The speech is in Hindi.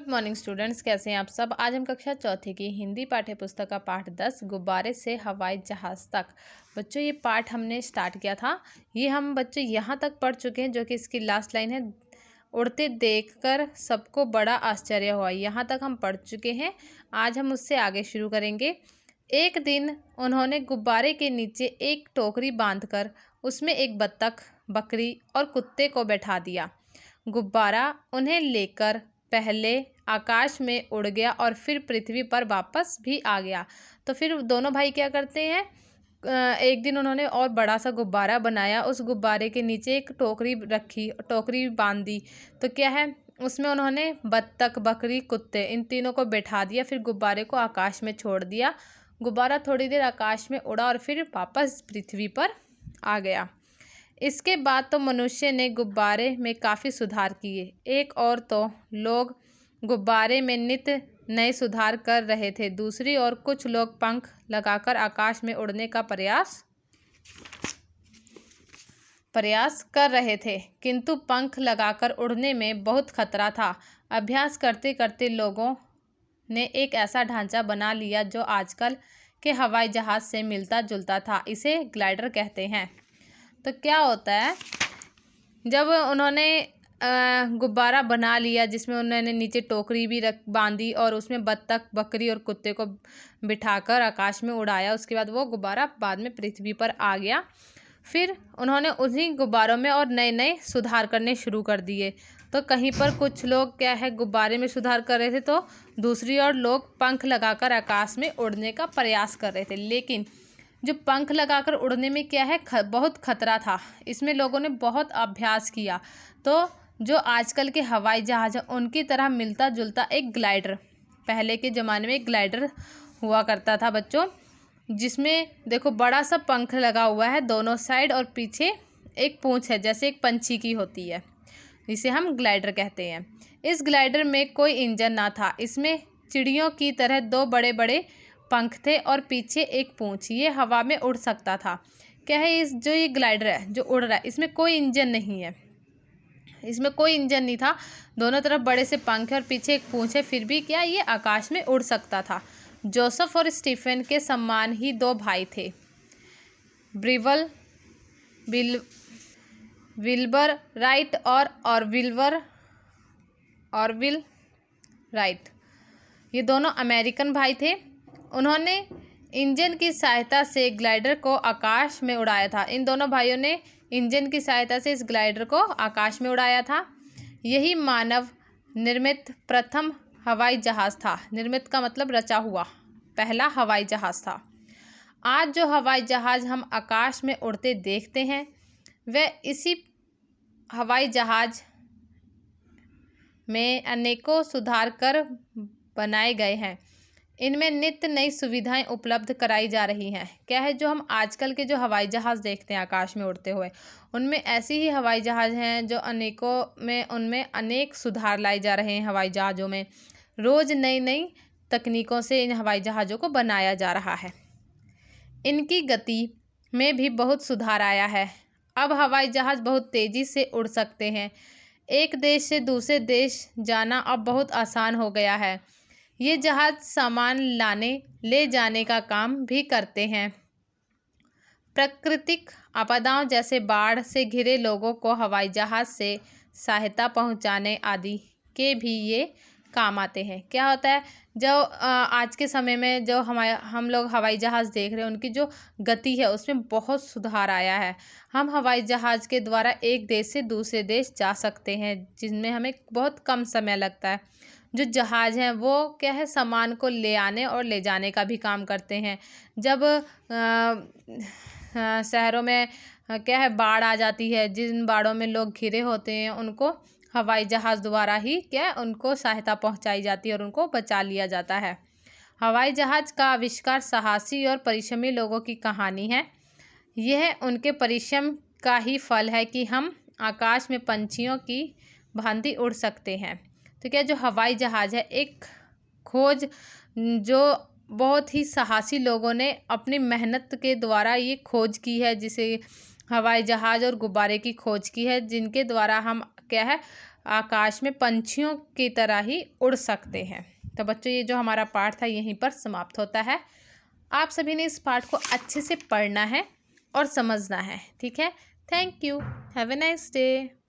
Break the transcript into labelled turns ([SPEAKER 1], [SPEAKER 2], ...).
[SPEAKER 1] गुड मॉर्निंग स्टूडेंट्स, कैसे हैं आप सब। आज हम कक्षा चौथी की हिंदी पाठ्य पुस्तक का पाठ 10 गुब्बारे से हवाई जहाज तक। बच्चों, ये पाठ हमने स्टार्ट किया था। ये हम बच्चों यहाँ तक पढ़ चुके हैं, जो कि इसकी लास्ट लाइन है, उड़ते देखकर सबको बड़ा आश्चर्य हुआ। यहाँ तक हम पढ़ चुके हैं। आज हम उससे आगे शुरू करेंगे। एक दिन उन्होंने गुब्बारे के नीचे एक टोकरी बांधकर उसमें एक बत्तख, बकरी और कुत्ते को बैठा दिया। गुब्बारा उन्हें लेकर पहले आकाश में उड़ गया और फिर पृथ्वी पर वापस भी आ गया। तो फिर दोनों भाई क्या करते हैं, एक दिन उन्होंने और बड़ा सा गुब्बारा बनाया। उस गुब्बारे के नीचे एक टोकरी रखी, टोकरी बांध दी। तो क्या है, उसमें उन्होंने बत्तख, बकरी, कुत्ते, इन तीनों को बैठा दिया। फिर गुब्बारे को आकाश में छोड़ दिया। गुब्बारा थोड़ी देर आकाश में उड़ा और फिर वापस पृथ्वी पर आ गया। इसके बाद तो मनुष्य ने गुब्बारे में काफ़ी सुधार किए। एक और तो लोग गुब्बारे में नित्य नए सुधार कर रहे थे। दूसरी ओर कुछ लोग पंख लगाकर आकाश में उड़ने का प्रयास कर रहे थे, किंतु पंख लगाकर उड़ने में बहुत खतरा था। अभ्यास करते करते लोगों ने एक ऐसा ढांचा बना लिया जो आजकल के हवाई जहाज़ से मिलता जुलता था। इसे ग्लाइडर कहते हैं। तो क्या होता है, जब उन्होंने गुब्बारा बना लिया जिसमें उन्होंने नीचे टोकरी भी बांधी और उसमें बत्तख, बकरी और कुत्ते को बिठाकर आकाश में उड़ाया, उसके बाद वो गुब्बारा बाद में पृथ्वी पर आ गया। फिर उन्होंने उन्हीं गुब्बारों में और नए नए सुधार करने शुरू कर दिए। तो कहीं पर कुछ लोग क्या है, गुब्बारे में सुधार कर रहे थे, तो दूसरी ओर लोग पंख लगाकर आकाश में उड़ने का प्रयास कर रहे थे। लेकिन जो पंख लगाकर उड़ने में क्या है, बहुत खतरा था। इसमें लोगों ने बहुत अभ्यास किया। तो जो आजकल के हवाई जहाज़ है उनकी तरह मिलता जुलता एक ग्लाइडर, पहले के ज़माने में एक ग्लाइडर हुआ करता था बच्चों, जिसमें देखो बड़ा सा पंख लगा हुआ है दोनों साइड और पीछे एक पूँछ है जैसे एक पंछी की होती है, जिसे हम ग्लाइडर कहते हैं। इस ग्लाइडर में कोई इंजन ना था। इसमें चिड़ियों की तरह दो बड़े बड़े पंख थे और पीछे एक पूँछ। ये हवा में उड़ सकता था। क्या है, इस जो ये ग्लाइडर है जो उड़ रहा है, इसमें कोई इंजन नहीं है। इसमें कोई इंजन नहीं था। दोनों तरफ बड़े से पंख है और पीछे एक पूँछ है, फिर भी क्या ये आकाश में उड़ सकता था। जोसेफ और स्टीफन के समान ही दो भाई थे, विल्बर राइट और ऑरविल राइट। ये दोनों अमेरिकन भाई थे। उन्होंने इंजन की सहायता से ग्लाइडर को आकाश में उड़ाया था। इन दोनों भाइयों ने इंजन की सहायता से इस ग्लाइडर को आकाश में उड़ाया था। यही मानव निर्मित प्रथम हवाई जहाज़ था। निर्मित का मतलब रचा हुआ, पहला हवाई जहाज़ था। आज जो हवाई जहाज़ हम आकाश में उड़ते देखते हैं, वह इसी हवाई जहाज़ में अनेकों सुधार कर बनाए गए हैं। इनमें नित्य नई सुविधाएं उपलब्ध कराई जा रही हैं। क्या है, जो हम आजकल के जो हवाई जहाज़ देखते हैं आकाश में उड़ते हुए, उनमें ऐसी ही हवाई जहाज़ हैं जो उनमें अनेक सुधार लाए जा रहे हैं। हवाई जहाज़ों में रोज़ नई नई तकनीकों से इन हवाई जहाज़ों को बनाया जा रहा है। इनकी गति में भी बहुत सुधार आया है। अब हवाई जहाज़ बहुत तेज़ी से उड़ सकते हैं। एक देश से दूसरे देश जाना अब बहुत आसान हो गया है। ये जहाज़ सामान ले जाने का काम भी करते हैं। प्राकृतिक आपदाओं जैसे बाढ़ से घिरे लोगों को हवाई जहाज़ से सहायता पहुंचाने आदि के भी ये काम आते हैं। क्या होता है, जो आज के समय में जो हम लोग हवाई जहाज़ देख रहे हैं, उनकी जो गति है उसमें बहुत सुधार आया है। हम हवाई जहाज़ के द्वारा एक देश से दूसरे देश जा सकते हैं, जिनमें हमें बहुत कम समय लगता है। जो जहाज़ हैं वो क्या है, सामान को ले आने और ले जाने का भी काम करते हैं। जब शहरों में क्या है, बाढ़ आ जाती है, जिन बाढ़ों में लोग घिरे होते हैं, उनको हवाई जहाज़ द्वारा ही क्या है, उनको सहायता पहुंचाई जाती है और उनको बचा लिया जाता है। हवाई जहाज़ का आविष्कार साहसी और परिश्रमी लोगों की कहानी है। यह उनके परिश्रम का ही फल है कि हम आकाश में पंछियों की भांति उड़ सकते हैं। तो क्या, जो हवाई जहाज़ है एक खोज जो बहुत ही साहसी लोगों ने अपनी मेहनत के द्वारा ये खोज की है, जिसे हवाई जहाज़ और गुब्बारे की खोज की है, जिनके द्वारा हम क्या है आकाश में पंछियों की तरह ही उड़ सकते हैं। तो बच्चों, ये जो हमारा पाठ था यहीं पर समाप्त होता है। आप सभी ने इस पाठ को अच्छे से पढ़ना है और समझना है, ठीक है। Thank you. Have a nice day.